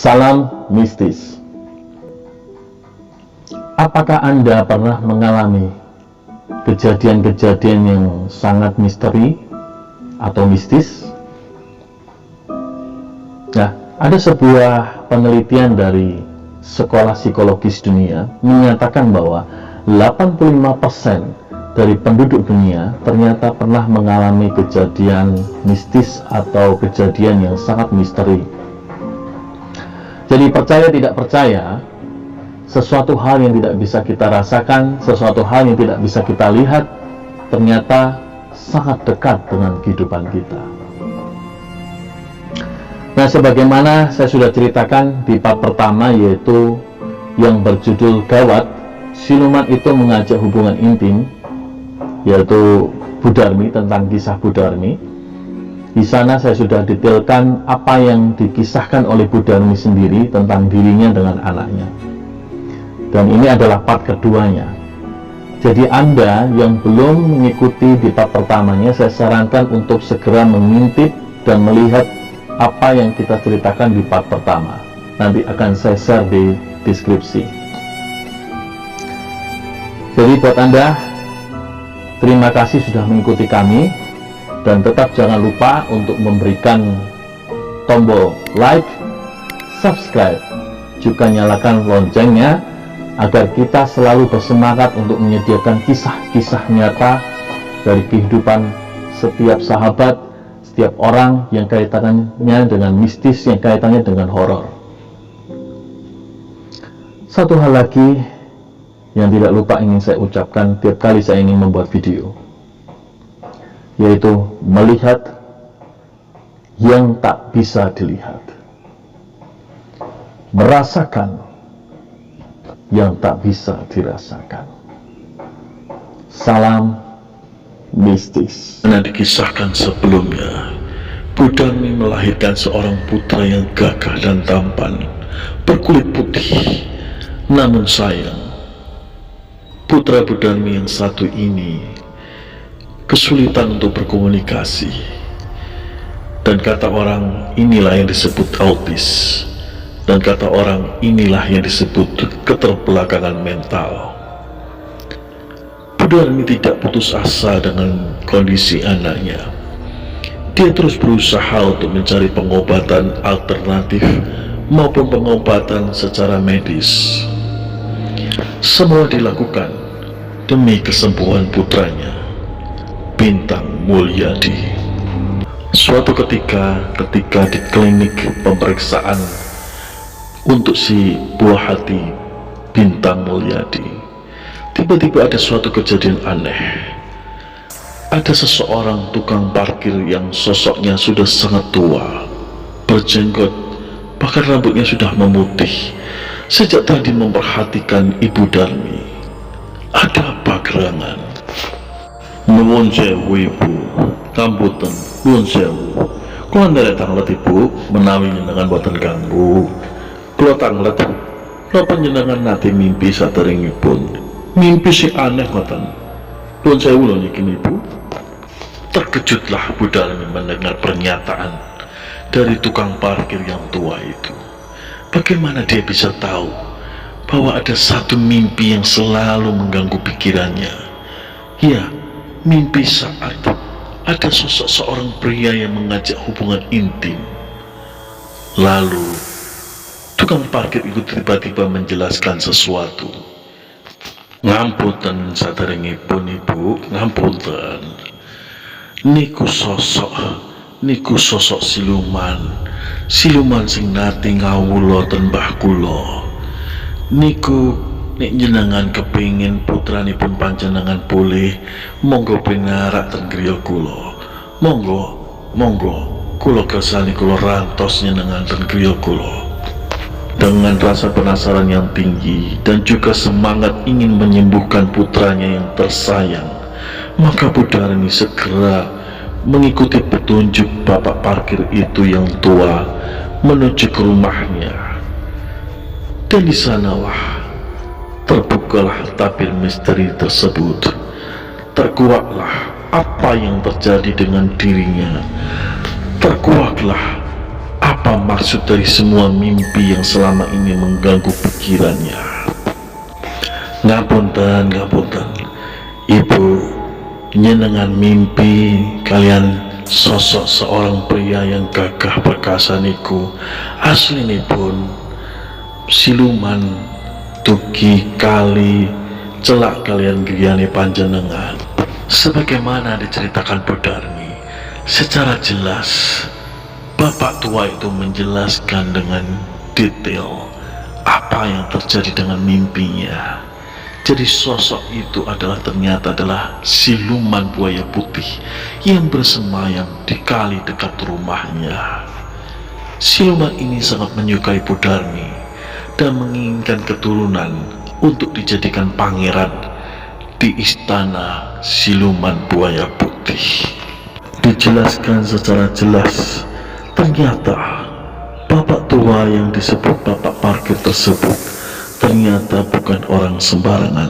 Salam mistis. Apakah Anda pernah mengalami kejadian-kejadian yang sangat misteri atau mistis? Nah, ada sebuah penelitian dari Sekolah Psikologis Dunia menyatakan bahwa 85% dari penduduk dunia ternyata pernah mengalami kejadian mistis atau kejadian yang sangat misteri. Jadi percaya tidak percaya, sesuatu hal yang tidak bisa kita rasakan, sesuatu hal yang tidak bisa kita lihat, ternyata sangat dekat dengan kehidupan kita. Nah, sebagaimana saya sudah ceritakan di part pertama, yaitu yang berjudul Gawat, Siluman Itu Mengajak Hubungan Intim, yaitu Budarmi, tentang kisah Budarmi. Di sana saya sudah detailkan apa yang dikisahkan oleh Budarmi sendiri tentang dirinya dengan anaknya. Dan ini adalah part keduanya. Jadi Anda yang belum mengikuti di part pertamanya, saya sarankan untuk segera mengintip dan melihat apa yang kita ceritakan di part pertama. Nanti akan saya share di deskripsi. Jadi buat Anda, terima kasih sudah mengikuti kami. Dan tetap jangan lupa untuk memberikan tombol like, subscribe, juga nyalakan loncengnya agar kita selalu bersemangat untuk menyediakan kisah-kisah nyata dari kehidupan setiap sahabat, setiap orang yang kaitannya dengan mistis, yang kaitannya dengan horor. Satu hal lagi yang tidak lupa ingin saya ucapkan tiap kali saya ingin membuat video, yaitu melihat yang tak bisa dilihat, merasakan yang tak bisa dirasakan. Salam mistis. Yang dikisahkan sebelumnya, Budarmi melahirkan seorang putra yang gagah dan tampan, berkulit putih. Namun sayang, putra Budarmi yang satu ini kesulitan untuk berkomunikasi, dan kata orang inilah yang disebut autis, dan kata orang inilah yang disebut keterbelakangan mental. Budarmi tidak putus asa dengan kondisi anaknya. Dia terus berusaha untuk mencari pengobatan alternatif maupun pengobatan secara medis. Semua dilakukan demi kesembuhan putranya, Bintang Mulyadi. Suatu ketika di klinik pemeriksaan untuk si buah hati Bintang Mulyadi, tiba-tiba ada suatu kejadian aneh. Ada seseorang tukang parkir yang sosoknya sudah sangat tua, berjenggot, bahkan rambutnya sudah memutih. Sejak tadi memperhatikan Ibu Darmi. Ada apa gerangan? Nuwun sewu Ibu, kampunten, nuwun sewu. Kula nderek tanglet Ibu, menawi njenengan boten ganggu. Kula tanglet, kula panjenengan nate mimpi saderengipun. Mimpi sing aneh ngoten. Nuwun sewu lho niki Ibu. Terkejutlah Budarmi mendengar pernyataan dari tukang parkir yang tua itu. Bagaimana dia bisa tahu bahwa ada satu mimpi yang selalu mengganggu pikirannya? Ya, mimpi saat ada sosok seorang pria yang mengajak hubungan intim. Lalu tukang parkir itu tiba-tiba menjelaskan sesuatu. Ngapunten saderengipun Ibu, ngapunten. Niku sosok siluman sing nate ngawula ten mbah kula. Niku nek jenengan kepingin putranipun panjenengan boleh monggo pinarak ten griya kula. Monggo kula kersani kula rantos njenengan ten griya kula. Dengan rasa penasaran yang tinggi dan juga semangat ingin menyembuhkan putranya yang tersayang, maka Budarmi segera mengikuti petunjuk bapak parkir itu yang tua menuju ke rumahnya. Dan di sanalah terbukalah tabir misteri tersebut. Terkuaklah apa yang terjadi dengan dirinya. Terkuaklah apa apa maksud dari semua mimpi yang selama ini mengganggu pikirannya. Ngapunten, Ibu, nyenengan mimpi kalian sosok seorang pria yang gagah perkasa niku aslinipun siluman dugi kali celak kalian griyane panjenengan. Sebagaimana diceritakan Bu Darmi, secara jelas Bapak tua itu menjelaskan dengan detail apa yang terjadi dengan mimpinya. Jadi sosok itu ternyata adalah siluman buaya putih yang bersemayam di kali dekat rumahnya. Siluman ini sangat menyukai Bu Darmi dan menginginkan keturunan untuk dijadikan pangeran di istana siluman buaya putih. Dijelaskan secara jelas, ternyata bapak tua yang disebut bapak parkir tersebut ternyata bukan orang sembarangan.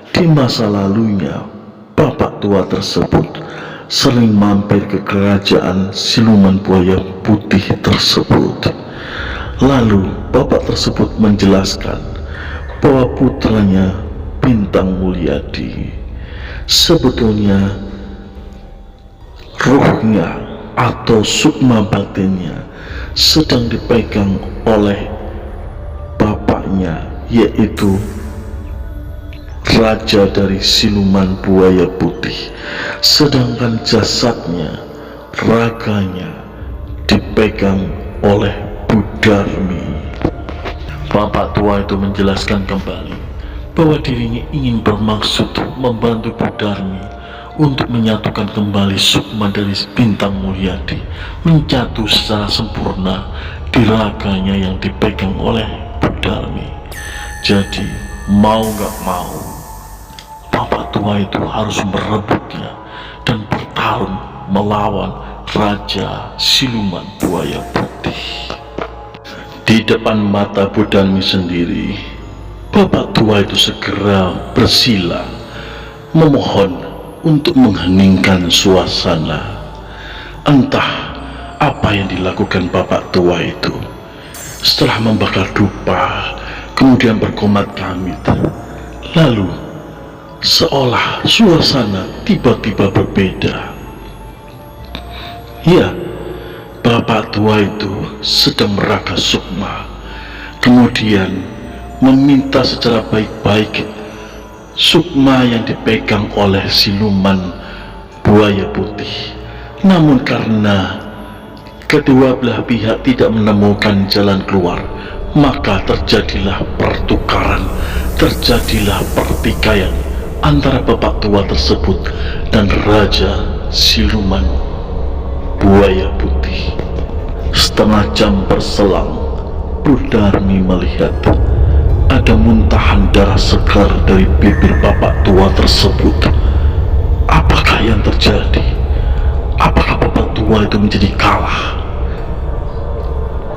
Di masa lalunya, bapak tua tersebut sering mampir ke kerajaan siluman buaya putih tersebut. Lalu bapak tersebut menjelaskan bahwa putranya Bintang Mulyadi sebetulnya ruhnya atau sukma batinnya sedang dipegang oleh bapaknya, yaitu raja dari siluman buaya putih, sedangkan jasadnya, raganya dipegang oleh Bu Darmi. Bapak tua itu menjelaskan kembali bahwa dirinya ingin bermaksud membantu Bu Darmi untuk menyatukan kembali sukma dari Bintang Mulyadi menyatu secara sempurna di raganya yang dipegang oleh Bu Darmi. Jadi mau gak mau, bapak tua itu harus merebutnya dan bertarung melawan Raja Siluman Buaya Putih. Di depan mata Bu Darmi sendiri, bapak tua itu segera bersila memohon untuk mengheningkan suasana. Entah apa yang dilakukan bapak tua itu. Setelah membakar dupa, kemudian berkomat kamit, lalu seolah suasana tiba-tiba berbeda. Ya, bapak tua itu sedang meraga sukma, kemudian meminta secara baik-baik sukma yang dipegang oleh siluman buaya putih. Namun karena kedua belah pihak tidak menemukan jalan keluar, maka terjadilah pertukaran, terjadilah pertikaian antara bapak tua tersebut dan Raja Siluman Buaya Putih. Setengah jam berselang, Bu Darmi melihat ada muntahan darah segar dari bibir bapak tua tersebut. Apakah yang terjadi? Apakah bapak tua itu menjadi kalah?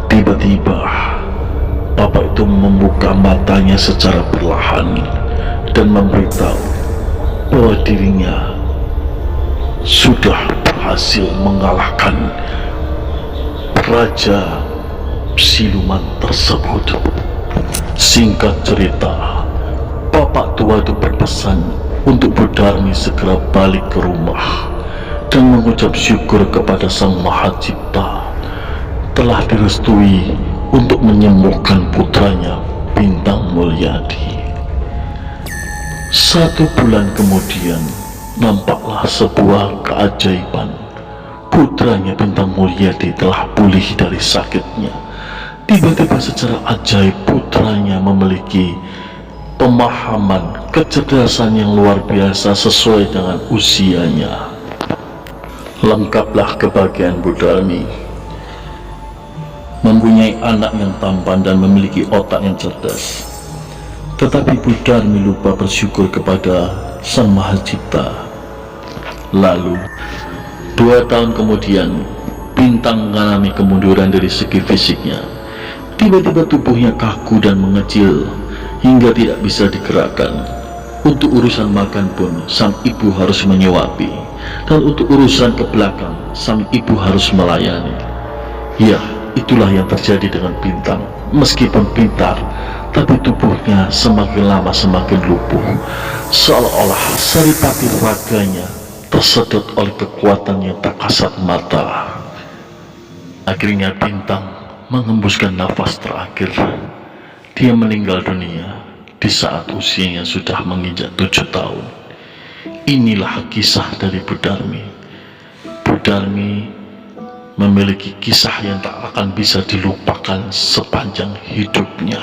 Tiba-tiba bapak itu membuka matanya secara perlahan dan memberitahu bahwa dirinya sudah berhasil mengalahkan Raja Siluman tersebut. Singkat cerita, bapak tua itu berpesan untuk Bu Darmi segera balik ke rumah dan mengucap syukur kepada Sang Maha Cipta telah direstui untuk menyembuhkan putranya Bintang Mulyadi. 1 bulan kemudian, nampaklah sebuah keajaiban. Putranya Bintang Mulyadi telah pulih dari sakitnya. Tiba-tiba secara ajaib putranya memiliki pemahaman, kecerdasan yang luar biasa sesuai dengan usianya. Lengkaplah kebahagiaan Bu Darmi, mempunyai anak yang tampan dan memiliki otak yang cerdas. Tetapi Bu Darmi lupa bersyukur kepada Sang Maha Cipta. Lalu 2 tahun kemudian, Bintang mengalami kemunduran dari segi fisiknya. Tiba-tiba tubuhnya kaku dan mengecil hingga tidak bisa digerakkan. Untuk urusan makan pun sang ibu harus menyuapi, dan untuk urusan ke belakang sang ibu harus melayani. Ya, itulah yang terjadi dengan Bintang. Meskipun pintar, tapi tubuhnya semakin lama semakin lumpuh, seolah-olah saripati raganya tersedot oleh kekuatan yang tak kasat mata. Akhirnya Bintang mengembuskan nafas terakhir. Dia meninggal dunia di saat usianya sudah menginjak 7 tahun. Inilah kisah dari Budarmi. Budarmi memiliki kisah yang tak akan bisa dilupakan sepanjang hidupnya.